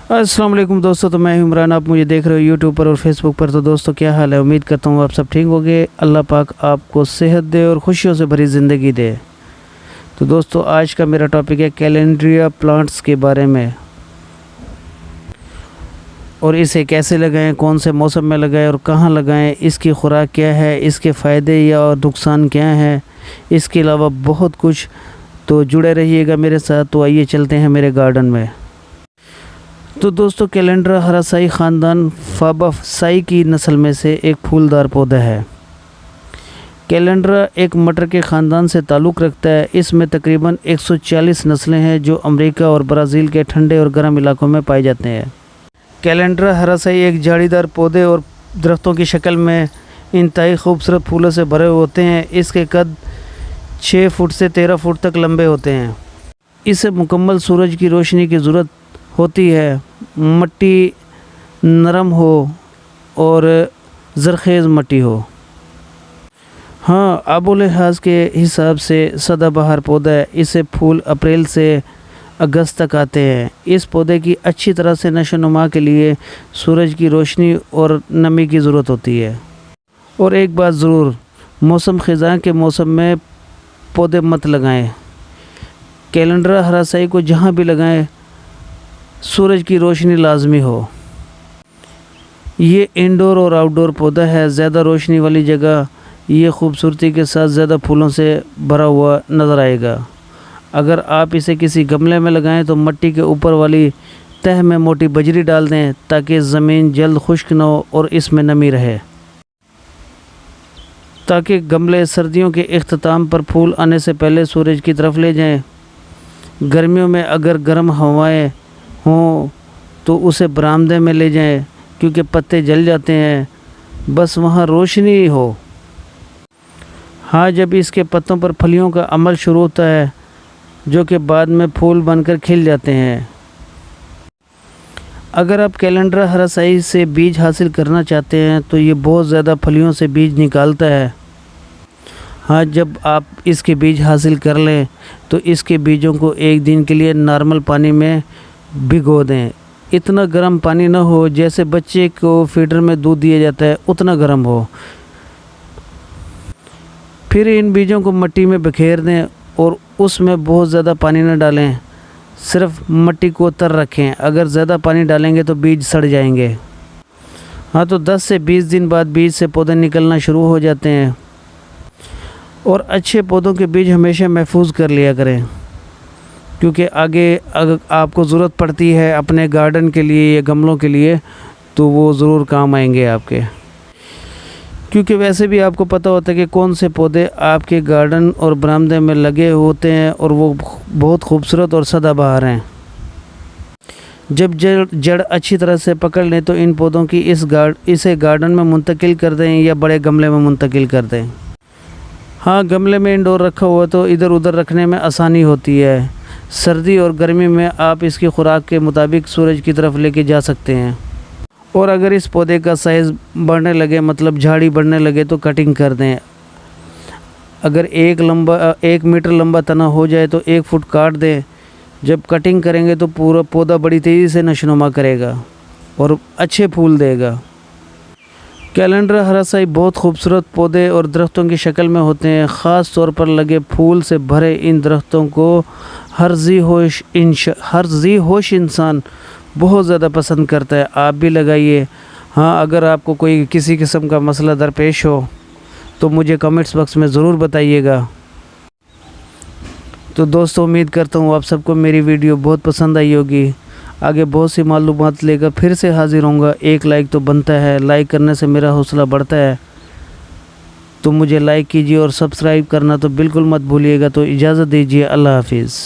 अस्सलाम वालेकुम दोस्तों, तो मैं इमरान, आप मुझे देख रहे हो यूट्यूब पर और फेसबुक पर। तो दोस्तों क्या हाल है, उम्मीद करता हूँ आप सब ठीक होंगे। अल्लाह पाक आपको सेहत दे और खुशियों से भरी ज़िंदगी दे। तो दोस्तों आज का मेरा टॉपिक है कैलेंड्रिया प्लांट्स के बारे में, और इसे कैसे लगाएं, कौन से मौसम में लगाएं और कहाँ लगाएं, इसकी खुराक क्या है, इसके फ़ायदे या नुकसान क्या हैं, इसके अलावा बहुत कुछ। तो जुड़े रहिएगा मेरे साथ। तो आइए चलते हैं मेरे गार्डन में। तो दोस्तों कैलेंड्रा हरासाई ख़ानदान फाबासाई की नस्ल में से एक फूलदार पौधा है। कैलेंड्रा एक मटर के ख़ानदान से ताल्लुक़ रखता है। इसमें तकरीबन 140 नस्लें हैं जो अमेरिका और ब्राज़ील के ठंडे और गर्म इलाकों में पाए जाते हैं। कैलेंड्रा हरासाई एक झाड़ीदार पौधे और दरख्तों की शक्ल में इंतहाई खूबसूरत फूलों से भरे होते हैं। इसके कद 6 फुट से 13 फुट तक लंबे होते हैं। इसे मुकम्मल सूरज की रोशनी की ज़रूरत होती है। मिट्टी नरम हो और ज़रख़ेज़ मिट्टी हो। हाँ, आबो लिहाज के हिसाब से सदाबहार पौधा है। इसे फूल अप्रैल से अगस्त तक आते हैं। इस पौधे की अच्छी तरह से नशो नुमा के लिए सूरज की रोशनी और नमी की ज़रूरत होती है। और एक बात ज़रूर, मौसम ख़िज़ां के मौसम में पौधे मत लगाएं। कैलेंड्रा हरासाई को जहाँ भी लगाएं सूरज की रोशनी लाजमी हो। ये इंडोर और आउटडोर पौधा है। ज़्यादा रोशनी वाली जगह ये खूबसूरती के साथ ज़्यादा फूलों से भरा हुआ नज़र आएगा। अगर आप इसे किसी गमले में लगाएं तो मिट्टी के ऊपर वाली तह में मोटी बजरी डाल दें ताकि ज़मीन जल्द खुश्क न हो और इसमें नमी रहे, ताकि गमले सर्दियों के इख्तिताम पर फूल आने से पहले सूरज की तरफ ले जाएं। गर्मियों में अगर गर्म हवाएं हों तो उसे बरामदे में ले जाएं, क्योंकि पत्ते जल जाते हैं, बस वहाँ रोशनी हो। हाँ, जब इसके पत्तों पर फलियों का अमल शुरू होता है जो कि बाद में फूल बनकर खिल जाते हैं। अगर आप कैलेंड्रा हरासाई से बीज हासिल करना चाहते हैं तो ये बहुत ज़्यादा फलियों से बीज निकालता है। हाँ, जब आप इसके बीज हासिल कर लें तो इसके बीजों को एक दिन के लिए नॉर्मल पानी में भिगो दें। इतना गर्म पानी ना हो, जैसे बच्चे को फीडर में दूध दिया जाता है उतना गर्म हो। फिर इन बीजों को मिट्टी में बिखेर दें और उसमें बहुत ज़्यादा पानी न डालें, सिर्फ मिट्टी को तर रखें। अगर ज़्यादा पानी डालेंगे तो बीज सड़ जाएंगे। हाँ, तो 10 से 20 दिन बाद बीज से पौधे निकलना शुरू हो जाते हैं। और अच्छे पौधों के बीज हमेशा महफूज कर लिया करें, क्योंकि आगे अगर आपको ज़रूरत पड़ती है अपने गार्डन के लिए या गमलों के लिए तो वो ज़रूर काम आएंगे आपके। क्योंकि वैसे भी आपको पता होता है कि कौन से पौधे आपके गार्डन और बरामदे में लगे होते हैं और वो बहुत खूबसूरत और सदाबहार हैं। जब जड़ अच्छी तरह से पकड़ लें तो इन पौधों की इसे गार्डन में मुंतकिल कर दें या बड़े गमले में मुंतकिल कर दें। हाँ, गमले में इंडोर रखा हुआ तो इधर उधर रखने में आसानी होती है। सर्दी और गर्मी में आप इसकी खुराक के मुताबिक सूरज की तरफ लेके जा सकते हैं। और अगर इस पौधे का साइज़ बढ़ने लगे, मतलब झाड़ी बढ़ने लगे, तो कटिंग कर दें। अगर 1 मीटर लंबा तना हो जाए तो 1 फुट काट दें। जब कटिंग करेंगे तो पूरा पौधा बड़ी तेज़ी से नशोनुमा करेगा और अच्छे फूल देगा। कैलेंड्रा हरासाई बहुत खूबसूरत पौधे और दरख्तों की शक्ल में होते हैं। ख़ास तौर पर लगे फूल से भरे इन दरख्तों को हर जी होश इंसान बहुत ज़्यादा पसंद करता है। आप भी लगाइए। हाँ, अगर आपको कोई किसी किस्म का मसला दरपेश हो तो मुझे कमेंट्स बॉक्स में ज़रूर बताइएगा। तो दोस्तों उम्मीद करता हूँ आप सबको मेरी वीडियो बहुत पसंद आई होगी। आगे बहुत सी मालूमात लेकर फिर से हाज़िर होऊंगा। एक लाइक तो बनता है, लाइक करने से मेरा हौसला बढ़ता है। तो मुझे लाइक कीजिए और सब्सक्राइब करना तो बिल्कुल मत भूलिएगा। तो इजाज़त दीजिए, अल्लाह हाफिज़।